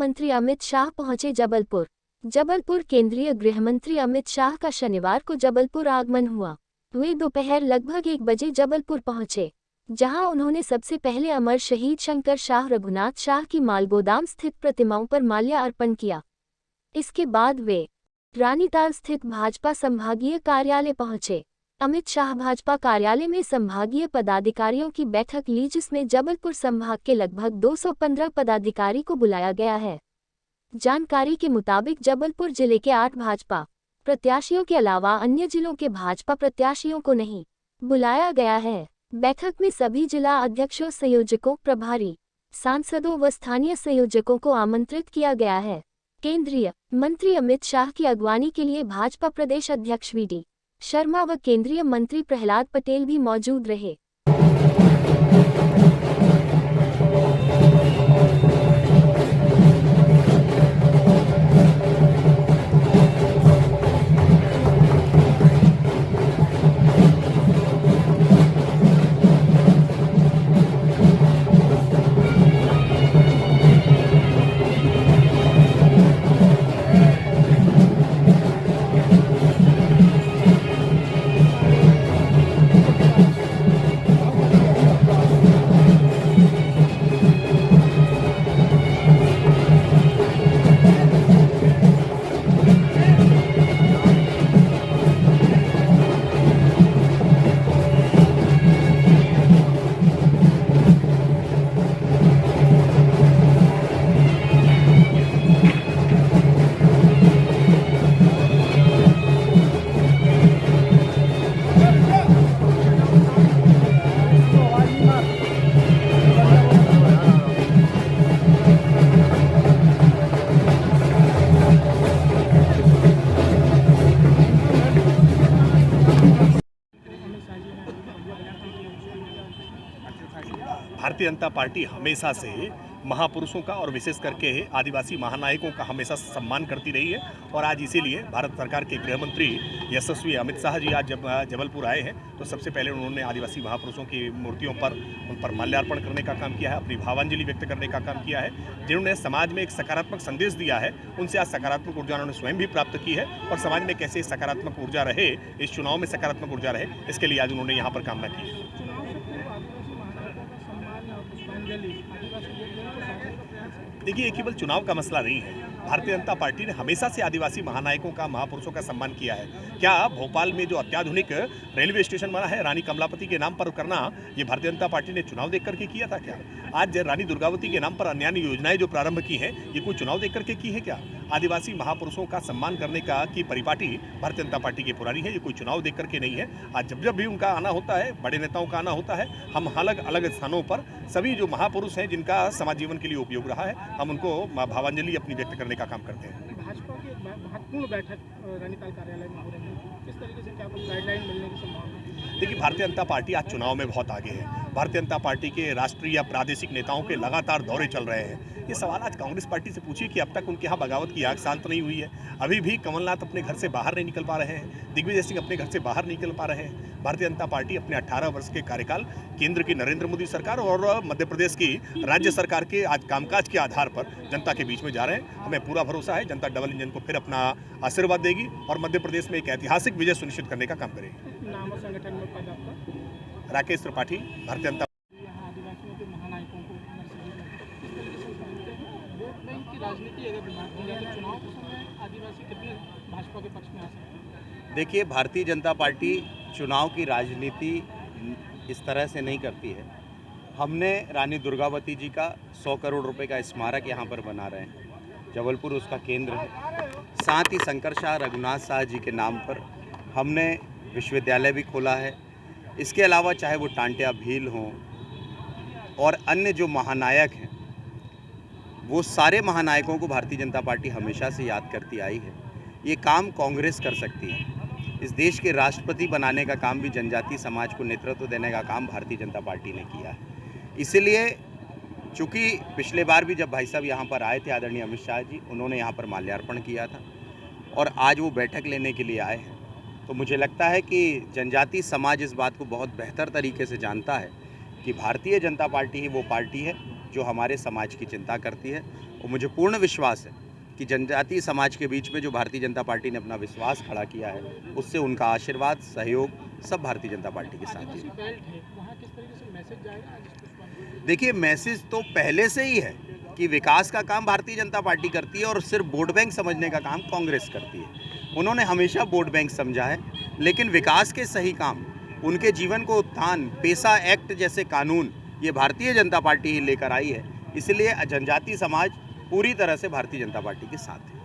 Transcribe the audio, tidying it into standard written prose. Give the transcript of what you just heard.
मंत्री अमित शाह पहुंचे जबलपुर। जबलपुर केंद्रीय गृह मंत्री अमित शाह का शनिवार को जबलपुर आगमन हुआ। वे दोपहर लगभग 1 बजे जबलपुर पहुंचे, जहां उन्होंने सबसे पहले अमर शहीद शंकर शाह रघुनाथ शाह की मालगोदाम स्थित प्रतिमाओं पर माल्यार्पण किया। इसके बाद वे रानीताल स्थित भाजपा संभागीय कार्यालय पहुंचे। अमित शाह भाजपा कार्यालय में संभागीय पदाधिकारियों की बैठक ली, जिसमें जबलपुर संभाग के लगभग 215 पदाधिकारी को बुलाया गया है। जानकारी के मुताबिक जबलपुर जिले के 8 भाजपा प्रत्याशियों के अलावा अन्य जिलों के भाजपा प्रत्याशियों को नहीं बुलाया गया है। बैठक में सभी जिला अध्यक्षों, संयोजकों, प्रभारी सांसदों व स्थानीय संयोजकों को आमंत्रित किया गया है। केंद्रीय मंत्री अमित शाह की अगवानी के लिए भाजपा प्रदेश अध्यक्ष वी.डी. शर्मा व केंद्रीय मंत्री प्रहलाद पटेल भी मौजूद रहे। भारतीय जनता पार्टी हमेशा से महापुरुषों का और विशेष करके आदिवासी महानायकों का हमेशा सम्मान करती रही है और आज इसीलिए भारत सरकार के गृह मंत्री यशस्वी अमित शाह जी आज जब जबलपुर आए हैं तो सबसे पहले उन्होंने आदिवासी महापुरुषों की मूर्तियों पर उन पर माल्यार्पण करने का काम किया है, अपनी भावांजलि व्यक्त करने का काम किया है। जिन्होंने समाज में एक सकारात्मक संदेश दिया है, उनसे आज सकारात्मक ऊर्जा उन्होंने स्वयं भी प्राप्त की है और समाज में कैसे सकारात्मक ऊर्जा रहे, इस चुनाव में सकारात्मक ऊर्जा रहे, इसके लिए आज उन्होंने यहाँ पर कामना की है। देखिए, ये केवल चुनाव का मसला नहीं है। भारतीय जनता पार्टी ने हमेशा से आदिवासी महानायकों का, महापुरुषों का सम्मान किया है। क्या भोपाल में जो अत्याधुनिक रेलवे स्टेशन बना है रानी कमलापति के नाम पर करना, ये भारतीय जनता पार्टी ने चुनाव देख करके किया था क्या? आज रानी दुर्गावती के नाम पर अन्य योजनाएं जो प्रारंभ की हैं, ये कोई चुनाव देख करके की है क्या? आदिवासी महापुरुषों का सम्मान करने का की परिपाटी भारतीय जनता पार्टी की पुरानी है, ये कोई चुनाव देख करके नहीं है। आज जब जब भी उनका आना होता है, बड़े नेताओं का आना होता है, हम अलग अलग स्थानों पर सभी जो महापुरुष हैं जिनका समाज जीवन के लिए उपयोग रहा है, हम उनको भावांजलि अपनी व्यक्त करने का काम करते हैं। भाजपा की एक महत्वपूर्ण बैठक रानीताल कार्यालय में हो रही है, किस तरीके से क्या कुछ गाइडलाइन मिलने की संभावना? देखिए, भारतीय जनता पार्टी आज चुनाव में बहुत आगे है। भारतीय जनता पार्टी के राष्ट्रीय या प्रादेशिक नेताओं के लगातार दौरे चल रहे हैं। ये सवाल आज कांग्रेस पार्टी से पूछिए कि अब तक उनके यहाँ बगावत की आग शांत नहीं हुई है। अभी भी कमलनाथ अपने घर से बाहर नहीं निकल पा रहे हैं, दिग्विजय सिंह अपने घर से बाहर नहीं निकल पा रहे हैं। भारतीय जनता पार्टी अपने 18 वर्ष के कार्यकाल केंद्र की नरेंद्र मोदी सरकार और मध्य प्रदेश की राज्य सरकार के आज कामकाज के आधार पर जनता के बीच में जा रहे हैं। हमें पूरा भरोसा है जनता डबल इंजन को फिर अपना आशीर्वाद देगी और मध्य प्रदेश में एक ऐतिहासिक विजय सुनिश्चित करने का काम करेगी। नाम और संगठन में पद आपका? राकेश त्रिपाठी, भारतीय जनता। आदिवासियों के महानायकों को वोट बैंक की राजनीति अगर बात की जाए तो चुनाव के समय आदिवासी कितने भाजपा के पक्ष में आ सकते हैं? देखिए, भारतीय जनता पार्टी चुनाव की राजनीति इस तरह से नहीं करती है। हमने रानी दुर्गावती जी का 100 करोड़ रुपए का स्मारक यहाँ पर बना रहे हैं, जबलपुर उसका केंद्र है। साथ ही शंकर शाह रघुनाथ शाह जी के नाम पर हमने विश्वविद्यालय भी खोला है। इसके अलावा चाहे वो टांटिया भील हों और अन्य जो महानायक हैं, वो सारे महानायकों को भारतीय जनता पार्टी हमेशा से याद करती आई है। ये काम कांग्रेस कर सकती है। इस देश के राष्ट्रपति बनाने का काम भी जनजातीय समाज को नेतृत्व देने का काम भारतीय जनता पार्टी ने किया है। इसीलिए चूँकि पिछले बार भी जब भाई साहब यहाँ पर आए थे, आदरणीय अमित शाह जी, उन्होंने यहाँ पर माल्यार्पण किया था और आज वो बैठक लेने के लिए आए हैं, तो मुझे लगता है कि जनजातीय समाज इस बात को बहुत बेहतर तरीके से जानता है कि भारतीय जनता पार्टी ही वो पार्टी है जो हमारे समाज की चिंता करती है। और मुझे पूर्ण विश्वास है कि जनजातीय समाज के बीच में जो भारतीय जनता पार्टी ने अपना विश्वास खड़ा किया है, उससे उनका आशीर्वाद, सहयोग सब भारतीय जनता पार्टी के साथ आदिवासी है। बेल्ट है, वहाँ किस तरीके से मैसेज जाएगा आज इस पुष्पांजलि में? देखिए, मैसेज तो पहले से ही है कि विकास का काम भारतीय जनता पार्टी करती है और सिर्फ वोट बैंक समझने का काम कांग्रेस करती है। उन्होंने हमेशा वोट बैंक समझा है, लेकिन विकास के सही काम, उनके जीवन को उत्थान, पेशा एक्ट जैसे कानून ये भारतीय जनता पार्टी ही लेकर आई है। इसलिए जनजातीय समाज पूरी तरह से भारतीय जनता पार्टी के साथ है।